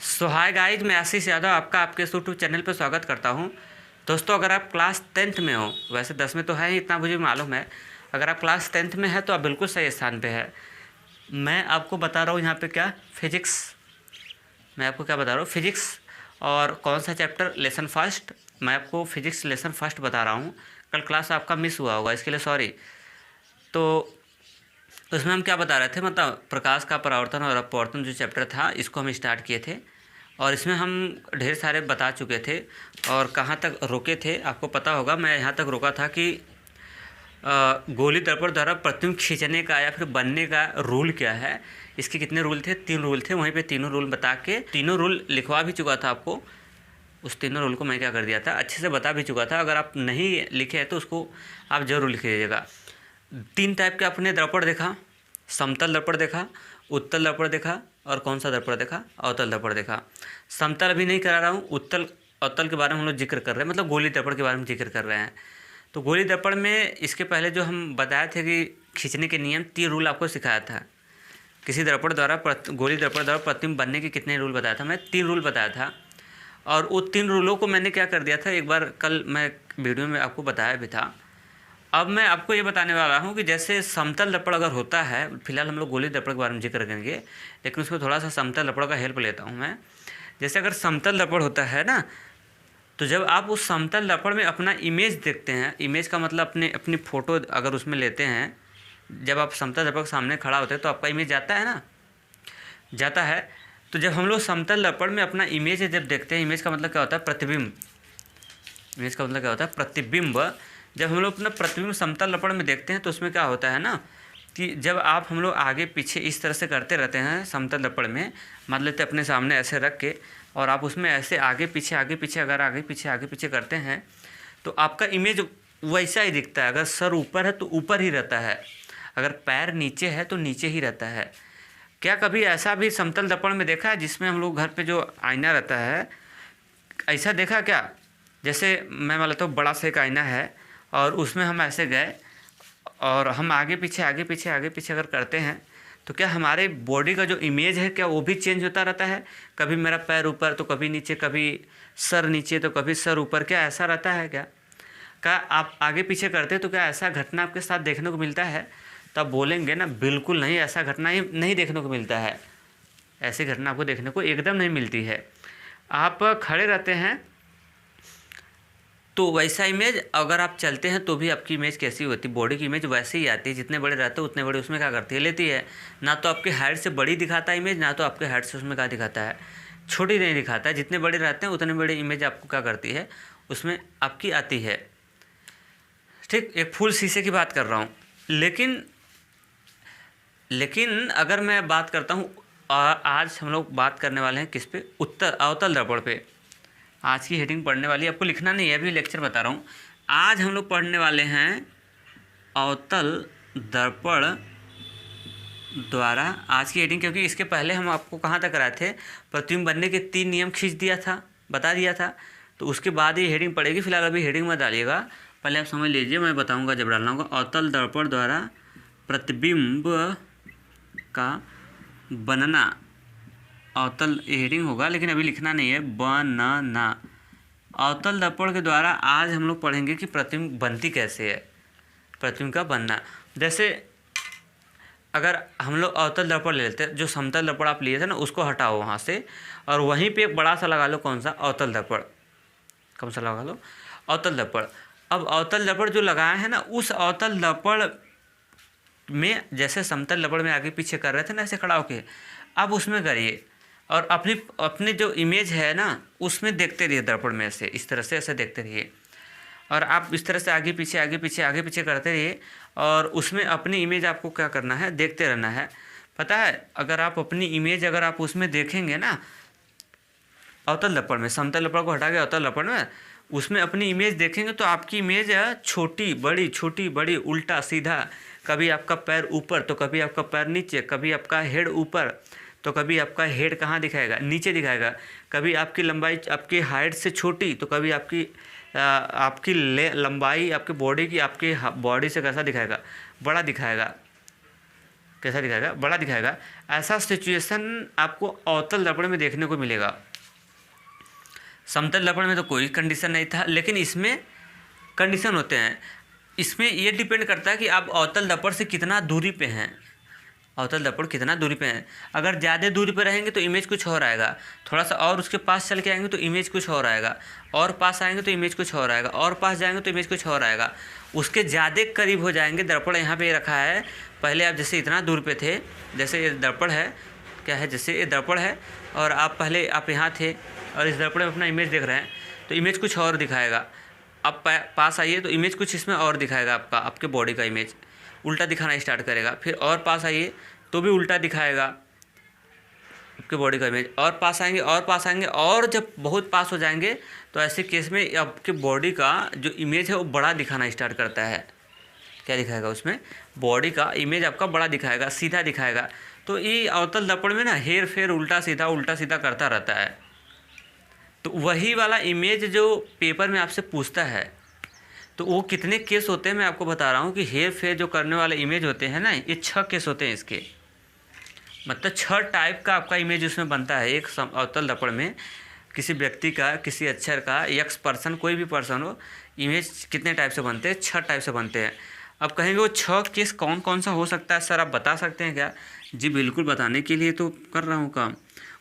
सो hi guys, मैं आशीष यादव आपका आपके इस यूट्यूब चैनल पर स्वागत करता हूं। दोस्तों, अगर आप क्लास 10th में हो, वैसे 10 में तो है ही, इतना मुझे मालूम है। अगर आप क्लास 10th में है तो आप बिल्कुल सही स्थान पे है। मैं आपको बता रहा हूँ यहाँ पे क्या फिजिक्स। मैं आपको क्या बता रहा हूँ, फिजिक्स। और कौन सा चैप्टर, लेसन फर्स्ट। मैं आपको फिजिक्स लेसन फर्स्ट बता रहा हूँ। कल क्लास आपका मिस हुआ होगा, इसके लिए सॉरी। तो उसमें हम क्या बता रहे थे, मतलब प्रकाश का परावर्तन और अपवर्तन जो चैप्टर था, इसको हम स्टार्ट किए थे। और इसमें हम ढेर सारे बता चुके थे। और कहाँ तक रुके थे आपको पता होगा। मैं यहाँ तक रुका था कि गोली दर्पण द्वारा प्रतिबिंब खींचने का या फिर बनने का रूल क्या है। इसके कितने रूल थे, 3 रूल थे। वहीं पे तीनों रूल बता के तीनों रूल लिखवा भी चुका था आपको। उस तीनों रूल को मैं क्या कर दिया था, अच्छे से बता भी चुका था। अगर आप नहीं लिखे हैं तो उसको आप जरूर लिख लीजिएगा। 3 टाइप के आपने दर्पण देखा। समतल दर्पण देखा, उत्तल दर्पण देखा, और कौन सा दर्पण देखा, अवतल दर्पण देखा। समतल अभी नहीं करा रहा हूँ, उत्तल अवतल के बारे में हम लोग जिक्र कर रहे हैं, मतलब गोली दर्पण के बारे में जिक्र कर रहे हैं। तो गोली दर्पण में इसके पहले जो हम बताए थे कि खींचने के नियम, 3 रूल आपको सिखाया था। किसी दर्पण द्वारा गोली दर्पण द्वारा प्रतिबिंब बनने के कितने रूल बताया था, मैं 3 रूल बताया था। और वो 3 रूलों को मैंने क्या कर दिया था, एक बार कल मैं वीडियो में आपको बताया भी था। अब मैं आपको ये बताने वाला हूँ कि जैसे समतल दर्पण अगर होता है, फिलहाल हम लोग गोली दर्पण के बारे में जिक्र करेंगे, लेकिन उसमें थोड़ा सा समतल दर्पण का हेल्प लेता हूँ मैं। जैसे अगर समतल दर्पण होता है ना, तो जब आप उस समतल दर्पण में अपना इमेज देखते हैं, इमेज का मतलब अपनी फ़ोटो अगर उसमें लेते हैं, जब आप समतल दर्पण के सामने खड़ा होते हैं तो आपका इमेज जाता है ना, जाता है। तो जब हम लोग समतल दर्पण में अपना इमेज जब देखते हैं, इमेज का मतलब क्या होता है, प्रतिबिंब। इमेज का मतलब क्या होता है, प्रतिबिंब। जब हम लोग अपना प्रतिबिंब समतल दर्पण में देखते हैं तो उसमें क्या होता है ना, कि जब आप हम लोग आगे पीछे इस तरह से करते रहते हैं समतल दर्पण में, मान लेते अपने सामने ऐसे रख के, और आप उसमें ऐसे आगे पीछे अगर आगे पीछे करते हैं तो आपका इमेज वैसा ही दिखता है। अगर सर ऊपर है तो ऊपर ही रहता है, अगर पैर नीचे है तो नीचे ही रहता है। क्या कभी ऐसा भी समतल दर्पण में देखा है जिसमें हम लोग घर पे जो आईना रहता है, ऐसा देखा क्या? जैसे मैं मान लेता हूँ बड़ा सा एक आईना है और उसमें हम ऐसे गए और हम आगे पीछे अगर करते हैं तो क्या हमारे बॉडी का जो इमेज है क्या वो भी चेंज होता रहता है? कभी मेरा पैर ऊपर तो कभी नीचे, कभी सर नीचे तो कभी सर ऊपर, क्या ऐसा रहता है क्या? आप आगे पीछे करते हैं तो क्या ऐसा घटना आपके साथ देखने को मिलता है? तो आप बोलेंगे ना, बिल्कुल नहीं, ऐसा घटना ही नहीं देखने को मिलता है। ऐसी घटना आपको देखने को एकदम नहीं मिलती है। आप खड़े रहते हैं तो वैसा इमेज, अगर आप चलते हैं तो भी आपकी इमेज कैसी होती है, बॉडी की इमेज वैसे ही आती है। जितने बड़े रहते हैं उतने बड़े उसमें क्या करती है, लेती है। ना तो आपके हाइट से बड़ी दिखाता है इमेज, ना तो आपके हाइट से उसमें क्या दिखाता है, छोटी नहीं दिखाता है। जितने बड़े रहते हैं उतने बड़ी इमेज आपको क्या करती है, उसमें आपकी आती है। ठीक, एक फुल शीशे की बात कर रहा हूँ। लेकिन अगर मैं बात करता हूँ, आज हम लोग बात करने वाले हैं किस पे, अवतल दर्पण पे। आज की हेडिंग पढ़ने वाली, आपको लिखना नहीं है, अभी लेक्चर बता रहा हूँ। आज हम लोग पढ़ने वाले हैं अवतल दर्पण द्वारा। आज की हेडिंग, क्योंकि इसके पहले हम आपको कहाँ तक कराए थे, प्रतिबिंब बनने के 3 नियम खींच दिया था, बता दिया था। तो उसके बाद ये हेडिंग पड़ेगी। फिलहाल अभी हेडिंग मत डालिएगा, पहले आप समझ लीजिए, मैं बताऊँगा जब डालना होगा। अवतल दर्पण द्वारा प्रतिबिंब का बनना, अवतल हेडिंग होगा, लेकिन अभी लिखना नहीं है, बनना। अवतल दर्पण के द्वारा आज हम लोग पढ़ेंगे कि प्रतिबिंब बनती कैसे है, प्रतिबिंब का बनना। जैसे अगर हम लोग अवतल दर्पण ले लेते हैं, जो समतल दर्पण आप लिए थे ना, उसको हटाओ वहाँ से, और वहीं पे एक बड़ा सा लगा लो, कौन सा, अवतल दर्पण। कौन सा लगा लो, अवतल दर्पण। अब अवतल दर्पण जो लगाए हैं ना, उस अवतल दर्पण में जैसे समतल दर्पण में आगे पीछे कर रहे थे ना ऐसे खड़ा होके, अब उसमें करिए और अपनी जो इमेज है ना उसमें देखते रहिए दर्पण में, ऐसे इस तरह से ऐसे देखते रहिए। और आप इस तरह से आगे पीछे करते रहिए, और उसमें अपनी इमेज आपको क्या करना है, देखते रहना है। पता है, अगर आप अपनी इमेज अगर आप उसमें देखेंगे ना, अवतल दर्पण में, समतल दर्पण को हटा के अवतल दर्पण में, उसमें अपनी इमेज देखेंगे तो आपकी इमेज छोटी बड़ी, उल्टा सीधा, कभी आपका पैर ऊपर तो कभी आपका पैर नीचे, कभी आपका हेड ऊपर तो कभी आपका हेड कहाँ दिखाएगा, नीचे दिखाएगा। कभी आपकी लंबाई आपकी हाइट से छोटी तो कभी आपकी लंबाई आपकी बॉडी की आपकी बॉडी से कैसा दिखाएगा, बड़ा दिखाएगा। कैसा दिखाएगा, बड़ा दिखाएगा। ऐसा सिचुएशन आपको अवतल दर्पण में देखने को मिलेगा। समतल दर्पण में तो कोई कंडीशन नहीं था, लेकिन इसमें कंडीशन होते हैं। इसमें ये डिपेंड करता है कि आप अवतल दर्पण से कितना दूरी पे हैं, अवतल दर्पण कितना दूरी पे हैं। अगर ज़्यादा दूरी पे रहेंगे तो इमेज कुछ और आएगा, थोड़ा सा और उसके पास चल के आएंगे तो इमेज कुछ और आएगा, और पास आएंगे तो इमेज कुछ और आएगा, और पास जाएंगे तो इमेज कुछ और आएगा। उसके ज़्यादा करीब हो जाएंगे, दर्पण यहाँ पे रखा है, पहले आप जैसे इतना दूर पे थे, जैसे ये दर्पण है, क्या है, जैसे ये दर्पण है और आप पहले आप यहाँ थे और इस दर्पण में अपना इमेज देख रहे हैं, तो इमेज कुछ और दिखाएगा। अब पास आइए तो इमेज कुछ इसमें और दिखाएगा, आपके बॉडी का इमेज उल्टा दिखाना स्टार्ट करेगा। फिर और पास आइए तो भी उल्टा दिखाएगा आपके बॉडी का इमेज, और पास आएंगे और पास आएंगे, और जब बहुत पास हो जाएंगे तो ऐसे केस में आपके बॉडी का जो इमेज है वो बड़ा दिखाना स्टार्ट करता है। क्या दिखाएगा उसमें, बॉडी का इमेज आपका बड़ा दिखाएगा, सीधा दिखाएगा। तो ये अवतल दर्पण में ना हेर फेर उल्टा सीधा करता रहता है। तो वही वाला इमेज जो पेपर में आपसे पूछता है, तो वो कितने केस होते हैं मैं आपको बता रहा हूँ कि हेर फेर जो करने वाले इमेज होते हैं ना, ये 6 केस होते हैं इसके। मतलब 6 टाइप का आपका इमेज उसमें बनता है एक अवतल दर्पण में। किसी व्यक्ति का, किसी अक्षर का, यक्स पर्सन, कोई भी पर्सन हो, इमेज कितने टाइप से बनते हैं, 6 टाइप से बनते हैं। अब कहेंगे वो 6 केस कौन कौन सा हो सकता है सर, आप बता सकते हैं क्या? जी बिल्कुल, बताने के लिए तो कर रहा हूँ काम।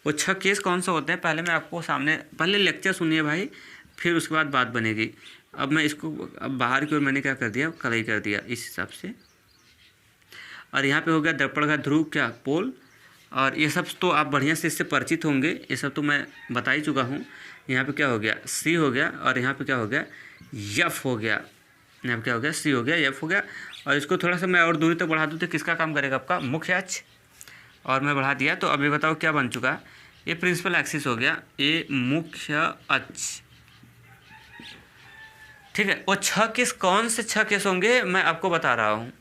वो 6 केस कौन सा होते हैं, पहले मैं आपको सामने, पहले लेक्चर सुनिए भाई, फिर उसके बाद बात बनेगी। अब मैं इसको, अब बाहर की ओर मैंने क्या कर दिया, कलई कर दिया इस हिसाब से। और यहाँ पे हो गया दर्पण का ध्रुव, क्या, पोल। और ये सब तो आप बढ़िया से इससे परिचित होंगे, ये सब तो मैं बता ही चुका हूँ। यहाँ पे क्या हो गया, सी हो गया, और यहाँ पे क्या हो गया, एफ हो गया। यहाँ पे क्या हो गया, सी हो गया, एफ हो गया। और इसको थोड़ा सा मैं और दूरी तक बढ़ा दूँ तो किसका काम करेगा, आपका मुख्य अक्ष। और मैं बढ़ा दिया तो अभी बताओ क्या बन चुका, ये प्रिंसिपल एक्सिस हो गया, ये मुख्य अक्ष। ठीक है, वो 6 केस कौन से 6 केस होंगे मैं आपको बता रहा हूँ,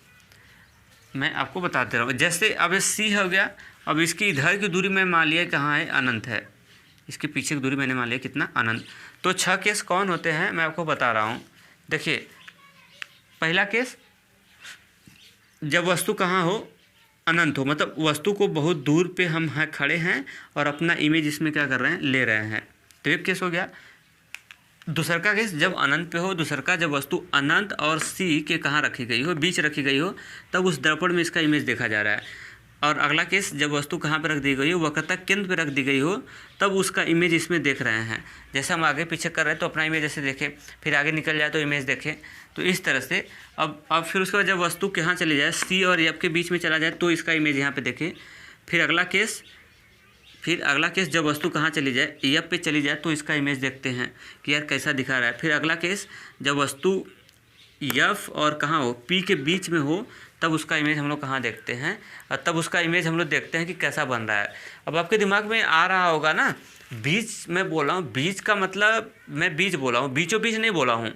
मैं आपको बता दे रहा हूँ। जैसे अब ये सी हो गया, अब इसकी इधर की दूरी मैं मान लिया कहाँ है, अनंत है, इसके पीछे की दूरी मैंने मान लिया कितना, अनंत। तो 6 केस कौन होते हैं मैं आपको बता रहा हूँ। देखिए, पहला केस, जब वस्तु कहाँ हो, अनंत हो, मतलब वस्तु को बहुत दूर पे हम खड़े हैं और अपना इमेज इसमें क्या कर रहे हैं, ले रहे हैं, तो एक केस हो गया। दूसरा का केस, जब अनंत पे हो, दूसरा का जब वस्तु अनंत और सी के कहाँ रखी गई हो, बीच रखी गई हो, तब उस दर्पण में इसका इमेज देखा जा रहा है। और अगला केस, जब वस्तु कहाँ पे रख दी गई हो, वक्रता केंद्र पे रख दी गई हो, तब उसका इमेज इसमें देख रहे हैं। जैसे हम आगे पीछे कर रहे हैं तो अपना इमेज ऐसे देखें, फिर आगे निकल जाए तो इमेज देखें, तो इस तरह से। अब फिर उसके बाद जब वस्तु कहाँ चली जाए, सी और एफ के बीच में चला जाए तो इसका इमेज यहाँ पे देखें। फिर अगला केस, जब वस्तु कहाँ चली जाए, एफ पे चली जाए तो इसका इमेज देखते हैं कि यार कैसा दिखा रहा है। फिर अगला केस, जब वस्तु एफ और कहाँ हो, पी के बीच में हो, तब उसका इमेज हम लोग कहाँ देखते हैं, और तब उसका इमेज हम लोग देखते हैं कि कैसा बन रहा है। अब आपके दिमाग में आ रहा होगा ना, बीच में बोला हूँ, बीच का मतलब मैं बीच बोला हूँ, बीचों बीच नहीं बोला हूँ,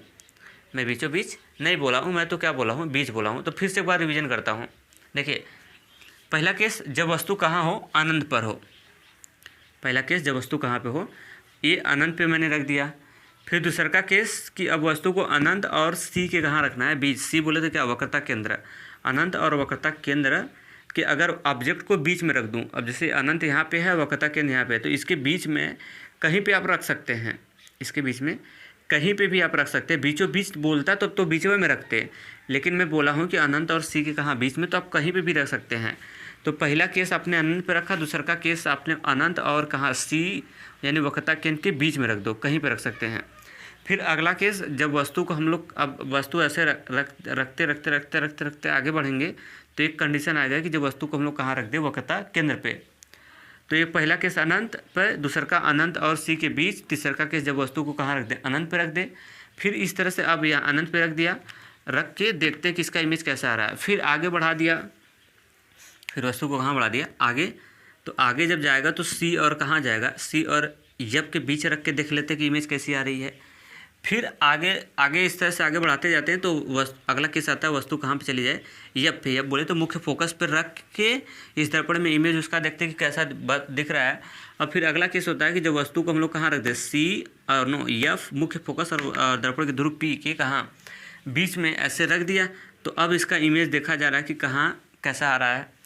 मैं बीचों बीच नहीं बोला हूँ, मैं तो क्या बोला हूँ, बीच बोला हूँ। तो फिर से एक बार रिवीजन करता हूँ। देखिए, पहला केस, जब वस्तु कहाँ हो, अनंत पर हो, पहला केस जब वस्तु कहाँ पे हो, ये अनंत पे मैंने रख दिया। फिर दूसरा का केस कि अब वस्तु को अनंत और सी के कहाँ रखना है, बीच। सी बोले तो क्या, वक्रता केंद्र, अनंत और वक्रता केंद्र कि अगर ऑब्जेक्ट को बीच में रख दूं, अब जैसे अनंत यहाँ पे है, वक्रता केंद्र यहाँ पे है, तो इसके बीच में कहीं पे आप रख सकते हैं, इसके बीच में कहीं पे भी आप रख सकते हैं। बीचों बीच बोलता तो बीचों में रखते हैं, लेकिन मैं बोला हूँ कि अनंत और सी के कहाँ बीच में, तो आप कहीं पे भी रख सकते हैं। तो पहला केस आपने अनंत पे रखा, दूसरा का केस आपने अनंत और कहाँ, सी यानी वक्रता केंद्र के बीच में रख दो, कहीं पे रख सकते हैं। फिर अगला केस, जब वस्तु को हम लोग, अब वस्तु ऐसे रखते आगे बढ़ेंगे तो एक कंडीशन आएगा कि जब वस्तु को हम लोग कहाँ रख दे, वक्रता केंद्र पे। तो ये पहला केस अनंत पर, दूसरा का अनंत और सी के बीच, तीसरा का केस जब वस्तु को कहाँ रख दे, अनंत पे रख दे। फिर इस तरह से अब यहाँ अनंत पे रख दिया, रख के देखते हैं कि इसका इमेज कैसा आ रहा है। फिर आगे बढ़ा दिया, फिर वस्तु को कहाँ बढ़ा दिया, आगे। तो आगे जब जाएगा तो सी और कहाँ जाएगा, सी और एफ के बीच रख के देख लेते हैं कि इमेज कैसी आ रही है। फिर आगे इस तरह से आगे बढ़ाते जाते हैं तो अगला केस आता है, वस्तु कहाँ पे चली जाए, एफ पे। एफ बोले तो मुख्य फोकस पर रख के इस दर्पण में इमेज उसका देखते हैं कि कैसा दिख रहा है। और फिर अगला केस होता है कि जब वस्तु को हम लोग कहाँ रख दें, सी और एफ मुख्य फोकस और दर्पण के ध्रुव पी के कहाँ बीच में ऐसे रख दिया, तो अब इसका इमेज देखा जा रहा है कि कहाँ कैसा आ रहा है।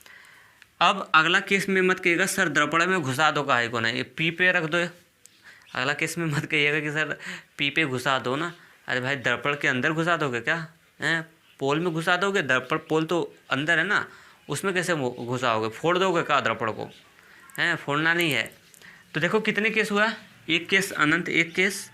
अब अगला केस में मत कहिएगा सर दर्पण में घुसा दो काहे को ना, ये पी पे रख दो। अगला केस में मत कहिएगा कि सर पी पे घुसा दो ना। अरे भाई दर्पण के अंदर घुसा दोगे क्या हैं? पोल में घुसा दोगे? दर्पण पोल तो अंदर है ना, उसमें कैसे घुसाओगे? फोड़ दोगे क्या दर्पण को? हैं, फोड़ना नहीं है। तो देखो कितने केस हुआ, एक केस अनंत एक केस,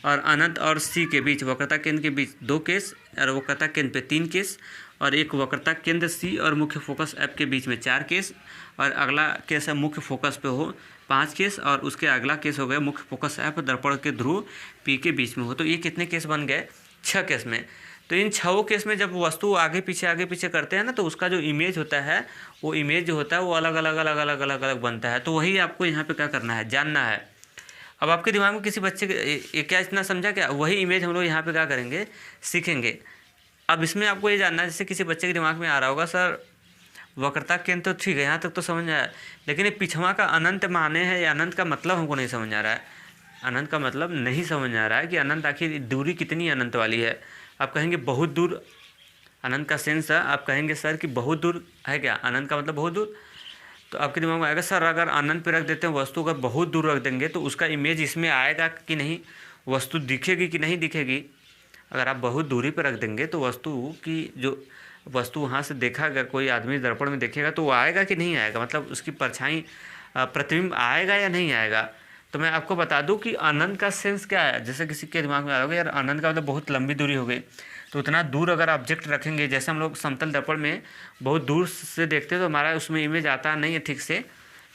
और अनंत और सी के बीच वक्रता केंद्र के बीच 2 केस, और वक्रता केंद्र पे 3 केस, और एक वक्रता केंद्र सी और मुख्य फोकस एफ के बीच में 4 केस, और अगला केस है मुख्य फोकस पे हो 5 केस, और उसके अगला केस हो गया मुख्य फोकस एफ दर्पण के ध्रुव पी के बीच में हो। तो ये कितने केस बन गए? 6 केस में। तो इन 6 केस में जब वस्तु आगे पीछे करते हैं ना, तो उसका जो इमेज होता है, वो इमेज जो होता है वो अलग अलग बनता है। तो वही आपको यहाँ पे क्या करना है, जानना है। अब आपके दिमाग में किसी बच्चे के क्या इतना समझा क्या? वही इमेज हम लोग यहाँ पे क्या करेंगे, सीखेंगे। अब इसमें आपको ये जानना है, जैसे किसी बच्चे के दिमाग में आ रहा होगा सर वक्रता केंद्र तो ठीक है, यहाँ तक तो समझ आया, लेकिन ये पिछवा का अनंत माने है या अनंत का मतलब हमको नहीं समझ आ रहा है। अनंत का मतलब नहीं समझ आ रहा है कि अनंत आखिर दूरी कितनी अनंत वाली है। आप कहेंगे बहुत दूर, अनंत का सेंस है, आप कहेंगे सर कि बहुत दूर है क्या? अनंत का मतलब बहुत दूर। तो आपके दिमाग में आएगा सर अगर अनंत पे रख देते हैं वस्तु, अगर बहुत दूर रख देंगे तो उसका इमेज इसमें आएगा कि नहीं, वस्तु दिखेगी कि नहीं दिखेगी? अगर आप बहुत दूरी पर रख देंगे तो वस्तु की जो वस्तु वहाँ से देखा, अगर कोई आदमी दर्पण में देखेगा तो वो आएगा कि नहीं आएगा, मतलब उसकी परछाई प्रतिबिंब आएगा या नहीं आएगा? तो मैं आपको बता दूं कि अनंत का सेंस क्या है। जैसे किसी के दिमाग में आ रहा होगा यार अनंत का मतलब बहुत लंबी दूरी हो गई, तो उतना दूर अगर ऑब्जेक्ट रखेंगे, जैसे हम लोग समतल दर्पण में बहुत दूर से देखते हैं तो हमारा उसमें इमेज आता नहीं है ठीक से,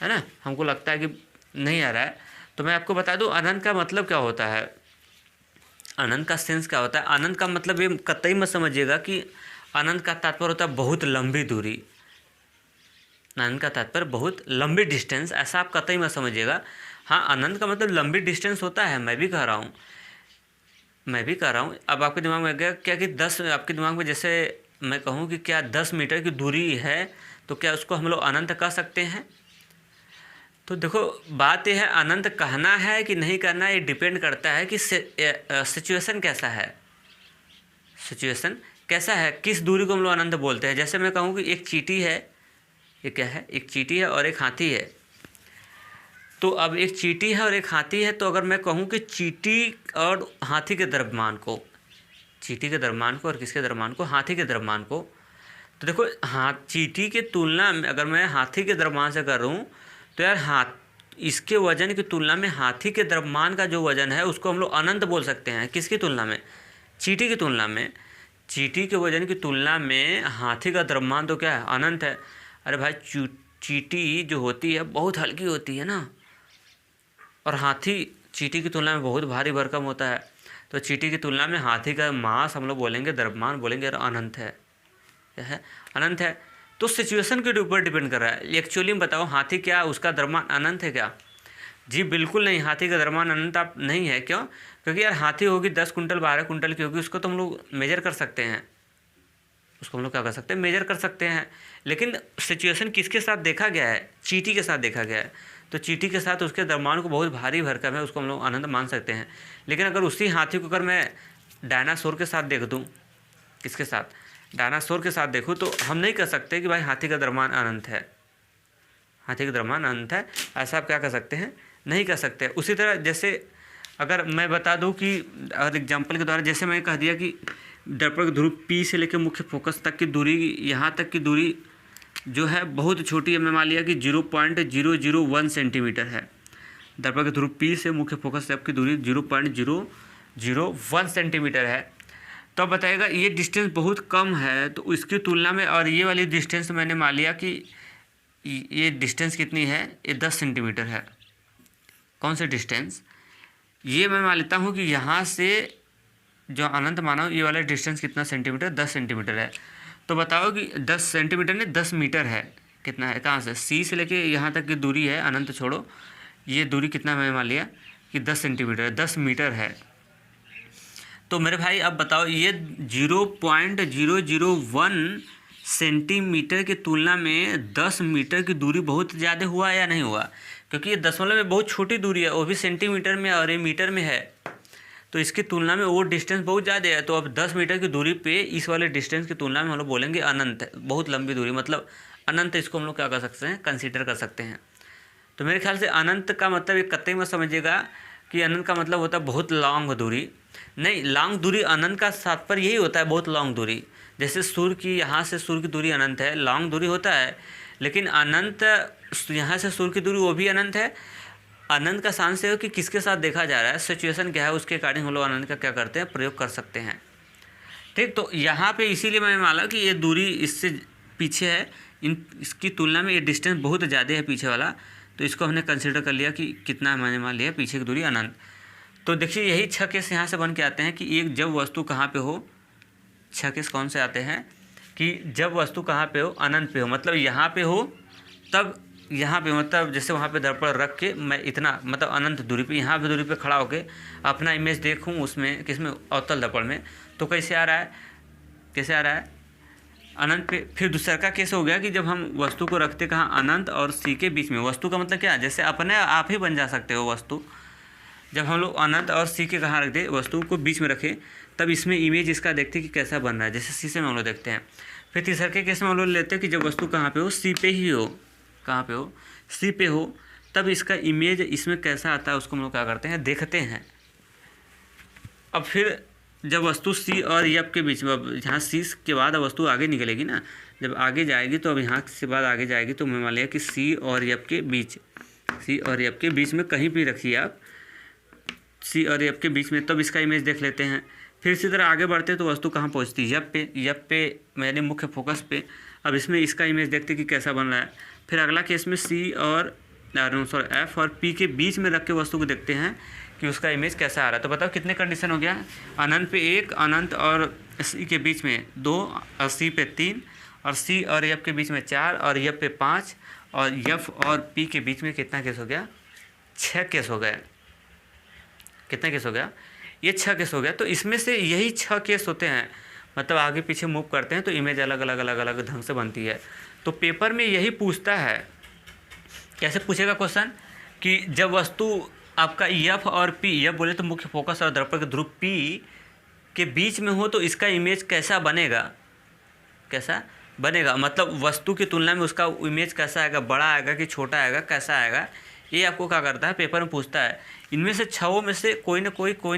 है ना, हमको लगता है कि नहीं आ रहा है। तो मैं आपको बता दूं अनंत का मतलब क्या होता है, अनंत का सेंस क्या होता है। अनंत का मतलब ये कतई मत समझिएगा कि अनंत का तात्पर्य होता है बहुत लंबी दूरी। अनंत का तात्पर्य बहुत लंबी डिस्टेंस, ऐसा आप कतई मत समझिएगा। हाँ, अनंत का मतलब लंबी डिस्टेंस होता है, मैं भी कह रहा हूँ। अब आपके दिमाग में गया क्या कि 10, आपके दिमाग में जैसे मैं कहूँ कि क्या 10 मीटर की दूरी है, तो क्या उसको हम लोग अनंत कह सकते हैं? तो देखो बात यह है, अनंत कहना है कि नहीं कहना, ये डिपेंड करता है कि सिचुएशन कैसा है। सिचुएशन कैसा है, किस दूरी को हम लोग अनंत बोलते हैं। जैसे मैं कहूँ कि एक चींटी है, ये क्या है, एक चींटी है और एक हाथी है। तो अब एक चींटी है और एक हाथी है, तो अगर मैं कहूँ कि चींटी और हाथी के द्रव्यमान को, चींटी के द्रव्यमान को और किसके द्रव्यमान को, हाथी के द्रव्यमान को, तो देखो हाँ चींटी के तुलना में अगर मैं हाथी के द्रव्यमान से कर रहा हूँ तो यार इसके वजन की तुलना में हाथी के द्रव्यमान का जो वजन है उसको हम लोग अनंत बोल सकते हैं। किसकी तुलना में? चींटी की तुलना में। चींटी के वजन की तुलना में हाथी का द्रव्यमान तो क्या है, अनंत है। अरे भाई चींटी जो होती है बहुत हल्की होती है ना, और हाथी चींटी की तुलना में बहुत भारी भरकम होता है। तो चींटी की तुलना में हाथी का मास हम लोग बोलेंगे, द्रव्यमान बोलेंगे, और अनंत है। क्या है? अनंत है। तो सिचुएशन के ऊपर डिपेंड कर रहा है। एक्चुअली में बताओ हाथी क्या उसका द्रव्यमान अनंत है क्या? जी बिल्कुल नहीं, हाथी का द्रव्यमान अनंत आप नहीं है। क्यों? क्योंकि यार हाथी होगी 10 कुंटल 12 कुंटल की होगी, उसको तो हम लोग मेजर कर सकते हैं, उसको हम लोग क्या कर सकते हैं, मेजर कर सकते हैं। लेकिन सिचुएशन किसके साथ देखा गया है? चींटी के साथ देखा गया है। तो चींटी के साथ उसके द्रव्यमान को बहुत भारी भरकम है, उसको हम लोग अनंत मान सकते हैं। लेकिन अगर उसी हाथी को अगर मैं डायनासोर के साथ देख दूँ, किसके साथ, डायनासोर के साथ देखूँ, तो हम नहीं कह सकते कि भाई हाथी का द्रव्यमान अनंत है, हाथी का द्रव्यमान अनंत है, ऐसा आप क्या कर सकते हैं, नहीं कर सकते। उसी तरह जैसे अगर मैं बता दूं कि अगर एग्जांपल के द्वारा, जैसे मैं कह दिया कि दर्पण ध्रुव P से लेकर मुख्य फोकस तक की दूरी, यहाँ तक की दूरी जो है बहुत छोटी है, मैं मान लिया कि 0.001 सेंटीमीटर है। दर्पण के ध्रुव P से मुख्य फोकस तक की दूरी 0.001 सेंटीमीटर है। तो बताइएगा ये डिस्टेंस बहुत कम है, तो इसकी तुलना में, और ये वाली डिस्टेंस मैंने मान लिया कि ये डिस्टेंस कितनी है, ये 10 सेंटीमीटर है। कौन सी डिस्टेंस? ये मैं मान लेता हूँ कि यहाँ से जो अनंत माना ये वाला डिस्टेंस कितना सेंटीमीटर, 10 सेंटीमीटर है। तो बताओ कि 10 सेंटीमीटर ने 10 मीटर है, कितना है, कहाँ से, सी से लेके यहाँ तक की दूरी है, अनंत छोड़ो, ये दूरी कितना मैं मान लिया कि 10 सेंटीमीटर, 10 मीटर है। तो मेरे भाई अब बताओ ये 0.001 सेंटीमीटर की तुलना में 10 मीटर की दूरी बहुत ज़्यादा हुआ या नहीं हुआ? क्योंकि ये दशमलव में बहुत छोटी दूरी है, वो भी सेंटीमीटर में और ये मीटर में है, तो इसकी तुलना में वो डिस्टेंस बहुत ज़्यादा है। तो अब 10 मीटर की दूरी पे इस वाले डिस्टेंस की तुलना में हम लोग बोलेंगे अनंत है, बहुत लंबी दूरी, मतलब अनंत इसको हम लोग क्या कर सकते हैं, कंसीडर कर सकते हैं। तो मेरे ख्याल से अनंत का मतलब एक कतई मत समझिएगा कि अनंत का मतलब होता है बहुत लॉन्ग दूरी। नहीं, लॉन्ग दूरी अनंत का तात्पर्य यही होता है, बहुत लॉन्ग दूरी। जैसे सूर्य की यहाँ से सूर्य की दूरी अनंत है, लॉन्ग दूरी होता है, लेकिन अनंत यहाँ से सूर्य की दूरी वो भी अनंत है। अनंत का सांस है कि किसके साथ देखा जा रहा है, सिचुएशन क्या है, उसके अकॉर्डिंग हम लोग अनंत का क्या करते हैं, प्रयोग कर सकते हैं। ठीक, तो यहाँ पे इसीलिए मैंने माना कि ये दूरी इससे पीछे है, इसकी तुलना में ये डिस्टेंस बहुत ज़्यादा है पीछे वाला, तो इसको हमने कंसिडर कर लिया कि कितना मैंने मान लिया पीछे की दूरी अनंत। तो देखिए यही 6 केस यहाँ से बन के आते हैं कि एक जब वस्तु कहाँ पे हो, 6 केस कौन से आते हैं कि जब वस्तु कहाँ पे हो, अनंत पे हो, मतलब यहाँ पे हो, तब यहाँ पे मतलब जैसे वहाँ पे दर्पण रख के मैं इतना मतलब अनंत दूरी पे, यहाँ पे दूरी पे खड़ा होके अपना इमेज देखूँ उसमें, किसमें, अवतल दर्पण में, तो कैसे आ रहा है, कैसे आ रहा है, अनंत पे। फिर दूसरा का केस हो गया कि जब हम वस्तु को रखते कहाँ, अनंत और सी के बीच में। वस्तु का मतलब क्या है, जैसे अपने आप ही बन जा सकते हो वस्तु। जब हम लोग अनंत और सी के कहाँ रख दे, वस्तु को बीच में रखें, तब इसमें इमेज इसका देखते कि कैसा बन रहा है, जैसे शीशे में हम लोग देखते हैं। फिर तीसरे के केस में हम लोग लेते हैं कि जब वस्तु कहाँ पे हो, सी पे ही हो, कहाँ पे हो, सी पे हो, तब इसका इमेज इसमें कैसा आता है उसको हम लोग क्या करते हैं, देखते हैं। अब फिर जब वस्तु सी और एफ के बीच में, अब यहाँ सी के बाद वस्तु आगे निकलेगी ना, जब आगे जाएगी तो अब यहाँ से बाद आगे जाएगी, तो मैं मान लिया कि सी और एफ के बीच, सी और एफ के बीच में कहीं भी रखिए आप, सी और एफ के बीच में, तब इसका इमेज देख लेते हैं। फिर इसी तरह आगे बढ़ते तो वस्तु कहाँ पहुँचती है, एफ पे मैंने मुख्य फोकस पे। अब इसमें इसका इमेज देखते कि कैसा बन रहा है। फिर अगला केस में सी और एफ और पी के बीच में रख के वस्तु को देखते हैं कि उसका इमेज कैसा आ रहा है। तो बताओ कितने कंडीशन हो गया, अनंत पे 1, अनंत और सी के बीच में 2, और सी पे 3, और सी और एफ के बीच में 4, और एफ पे 5, और एफ और पी के बीच में कितना केस हो गया, 6 केस हो गए। कितना केस हो गया, ये 6 केस हो गया। तो इसमें से यही 6 केस होते हैं, मतलब आगे पीछे मूव करते हैं तो इमेज अलग अलग अलग अलग ढंग से बनती है। तो पेपर में यही पूछता है, कैसे पूछेगा क्वेश्चन कि जब वस्तु आपका एफ और पी, एफ बोले तो मुख्य फोकस और दर्पण के ध्रुव, पी के बीच में हो तो इसका इमेज कैसा बनेगा, कैसा बनेगा, मतलब वस्तु की तुलना में उसका इमेज कैसा आएगा, बड़ा आएगा कि छोटा आएगा, कैसा आएगा, ये आपको क्या करता है, पेपर में पूछता है। इनमें से 6 में से कोई ना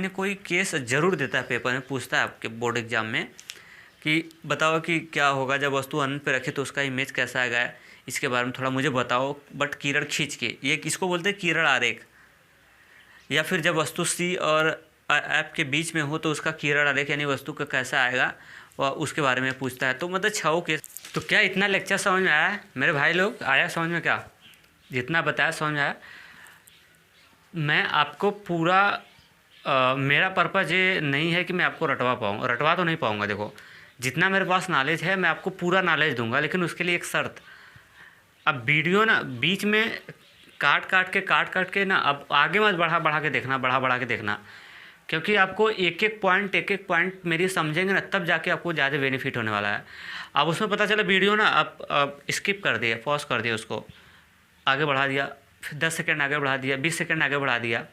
कोई केस जरूर देता है, पेपर में पूछता है आपके बोर्ड एग्जाम में कि बताओ कि क्या होगा जब वस्तु अनंत पे रखे तो उसका इमेज कैसा आएगा, इसके बारे में थोड़ा मुझे बताओ, बट किरण खींच के। ये किसको बोलते हैं, किरण आरेख। या फिर जब वस्तु सी और एफ के बीच में हो तो उसका किरण आरेख यानी वस्तु का कैसा आएगा और उसके बारे में पूछता है। तो मतलब 6 केस। तो क्या इतना लेक्चर समझ में आया मेरे भाई लोग, आया समझ में, क्या जितना बताया समझ में आया। मैं आपको पूरा मेरा पर्पज़ ये नहीं है कि मैं आपको रटवा पाऊँ, रटवा तो नहीं पाऊँगा। देखो जितना मेरे पास नॉलेज है मैं आपको पूरा नॉलेज दूंगा, लेकिन उसके लिए एक शर्त। अब वीडियो ना बीच में काट काट के ना अब आगे मत बढ़ा के देखना, क्योंकि आपको एक एक पॉइंट मेरी समझेंगे ना तब जाके आपको ज़्यादा बेनिफिट होने वाला है। अब उसमें पता चला वीडियो ना आप स्किप कर दिया, पॉज कर दिया, उसको आगे बढ़ा दिया, फिर 10 सेकंड आगे बढ़ा दिया, 20 सेकंड आगे बढ़ा दिया,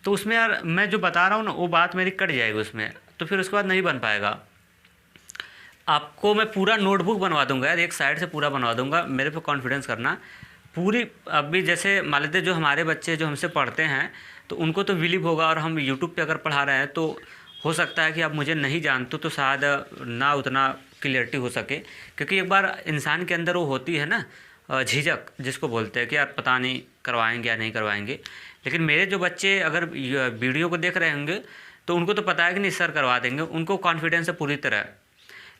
तो उसमें यार मैं जो बता रहा हूँ ना वो बात मेरी कट जाएगी उसमें, तो फिर उसके बाद नहीं बन पाएगा। आपको मैं पूरा नोटबुक बनवा दूंगा यार, एक साइड से पूरा बनवा दूंगा, मेरे पे कॉन्फिडेंस करना पूरी। अभी जैसे मान लेते जो हमारे बच्चे जो हमसे पढ़ते हैं तो उनको तो बिलीव होगा, और हम यूट्यूब पे अगर पढ़ा रहे हैं तो हो सकता है कि आप मुझे नहीं जानते तो शायद ना उतना क्लियरिटी हो सके, क्योंकि एक बार इंसान के अंदर वो होती है ना झिझक, जिसको बोलते हैं कि यार पता नहीं करवाएंगे या नहीं करवाएंगे। लेकिन मेरे जो बच्चे अगर वीडियो को देख रहे होंगे तो उनको तो पता है कि नहीं सर करवा देंगे, उनको कॉन्फिडेंस है पूरी तरह।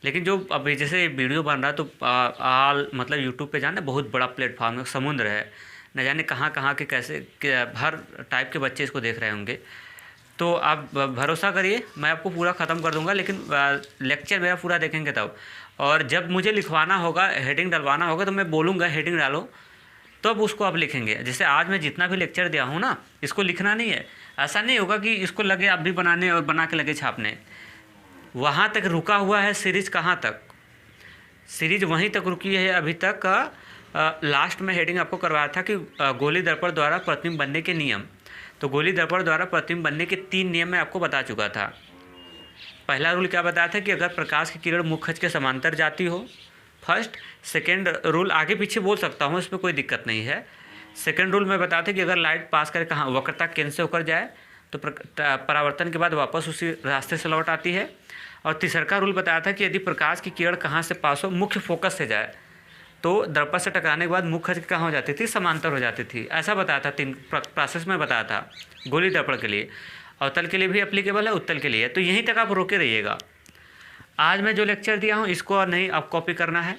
लेकिन जो अभी जैसे वीडियो बन रहा है तो मतलब यूट्यूब पे जाना बहुत बड़ा प्लेटफॉर्म है, समुद्र है, न जाने कहाँ के कैसे हर टाइप के बच्चे इसको देख रहे होंगे। तो आप भरोसा करिए मैं आपको पूरा ख़त्म कर दूंगा, लेकिन लेक्चर मेरा पूरा देखेंगे तब। और जब मुझे लिखवाना होगा, हेडिंग डलवाना होगा तो मैं बोलूँगा हेडिंग डालो, तब तो उसको आप लिखेंगे। जैसे आज मैं जितना भी लेक्चर दिया हूँ ना, इसको लिखना नहीं है। ऐसा नहीं होगा कि इसको लगे आप भी बनाने और बना के लगे छापने। वहाँ तक रुका हुआ है सीरीज, कहाँ तक सीरीज वहीं तक रुकी है अभी तक। लास्ट में हेडिंग आपको करवाया था कि गोली दर्पण द्वारा प्रतिबिंब बनने के नियम। तो गोली दर्पण द्वारा प्रतिबिंब बनने के 3 नियम मैं आपको बता चुका था। पहला रूल क्या बताया था कि अगर प्रकाश की किरण मुख्य अक्ष के समांतर जाती हो फर्स्ट सेकेंड रूल आगे पीछे बोल सकता हूँ, इसमें कोई दिक्कत नहीं है। सेकेंड रूल में बताते कि अगर लाइट पास करे कहाँ वक्रता केंद्र से होकर जाए तो परावर्तन के बाद वापस उसी रास्ते से लौट आती है। और तीसरा रूल बताया था कि यदि प्रकाश की किरण कहाँ से पास हो, मुख्य फोकस से जाए तो दर्पण से टकराने के बाद मुख्य अक्ष कहाँ हो जाती थी, समांतर हो जाती थी। ऐसा बताया था, 3 प्रोसेस में बताया था गोली दर्पण के लिए। अवतल के लिए भी एप्लीकेबल है, उत्तल के लिए। तो यहीं तक आप रोके रहिएगा। आज मैं जो लेक्चर दिया हूँ इसको और नहीं आप कॉपी करना है,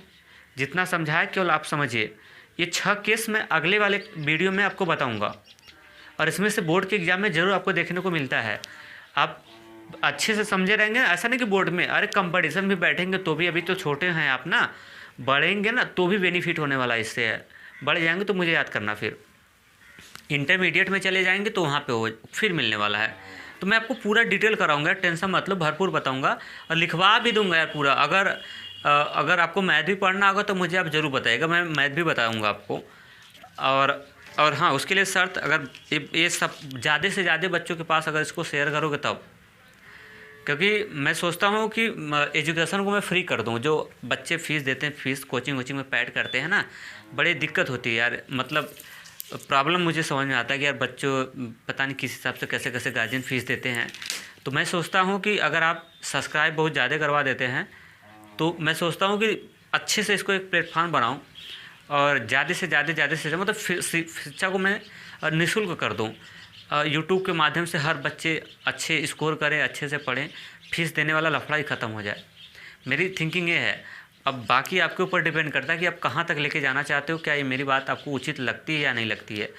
जितना समझाया केवल आप समझिए। ये 6 केस मैं अगले वाले वीडियो में आपको बताऊँगा और इसमें से बोर्ड के एग्जाम में ज़रूर आपको देखने को मिलता है। आप अच्छे से समझे रहेंगे, ऐसा नहीं कि बोर्ड में अरे कंपटीशन भी बैठेंगे तो भी, अभी तो छोटे हैं आप ना, बढ़ेंगे ना तो भी बेनिफिट होने वाला इससे है। बढ़ जाएंगे तो मुझे याद करना, फिर इंटरमीडिएट में चले जाएंगे तो वहाँ पे वो फिर मिलने वाला है। तो मैं आपको पूरा डिटेल कराऊंगा, टेंशन मतलब भरपूर बताऊंगा और लिखवा भी दूंगा यार पूरा। अगर आपको मैथ भी पढ़ना होगा तो मुझे आप ज़रूर बताइएगा, मैं मैथ भी बताऊँगा आपको। और हाँ, उसके लिए शर्त, अगर ये सब ज़्यादा से ज़्यादा बच्चों के पास अगर इसको शेयर करोगे तब, क्योंकि मैं सोचता हूँ कि एजुकेशन को मैं फ्री कर दूँ। जो बच्चे फ़ीस देते हैं, फ़ीस कोचिंग में पैड करते हैं ना, बड़ी दिक्कत होती है यार। मतलब प्रॉब्लम मुझे समझ में आता है कि यार बच्चों पता नहीं किस हिसाब से कैसे कैसे गार्जियन फ़ीस देते हैं। तो मैं सोचता हूँ कि अगर आप सब्सक्राइब बहुत ज़्यादा करवा देते हैं तो मैं सोचता हूँ कि अच्छे से इसको एक प्लेटफॉर्म बनाऊँ और ज़्यादा से ज़्यादा मतलब शिक्षा को मैं निःशुल्क कर दूँ। यूट्यूब के माध्यम से हर बच्चे अच्छे स्कोर करें, अच्छे से पढ़ें, फीस देने वाला लफड़ा ही ख़त्म हो जाए। मेरी थिंकिंग ये है। अब बाकी आपके ऊपर डिपेंड करता है कि आप कहाँ तक लेके जाना चाहते हो, क्या ये मेरी बात आपको उचित लगती है या नहीं लगती है।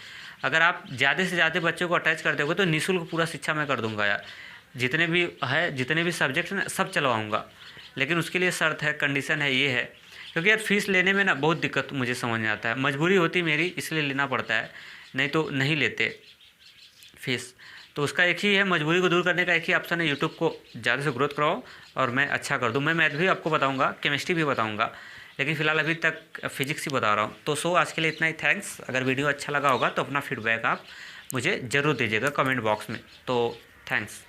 अगर आप ज़्यादा से ज़्यादा बच्चों को अटैच करते हो तो निःशुल्क पूरा शिक्षा मैं कर दूँगा यार। जितने भी सब्जेक्ट हैं सब चलवाऊँगा, लेकिन उसके लिए शर्त है, कंडीशन है, ये है क्योंकि यार फ़ीस लेने में ना बहुत दिक्कत मुझे समझ में आता है। मजबूरी होती मेरी, इसलिए लेना पड़ता है, नहीं तो नहीं लेते फीस। तो उसका एक ही है, मजबूरी को दूर करने का एक ही ऑप्शन है, यूट्यूब को ज़्यादा से ग्रोथ कराओ और मैं अच्छा कर दूँ। मैं मैथ भी आपको बताऊँगा, केमिस्ट्री भी बताऊँगा, लेकिन फ़िलहाल अभी तक फिजिक्स ही बता रहा हूँ। तो आज के लिए इतना ही। थैंक्स। अगर वीडियो अच्छा लगा होगा तो अपना फीडबैक आप मुझे ज़रूर दीजिएगा कमेंट बॉक्स में। तो थैंक्स।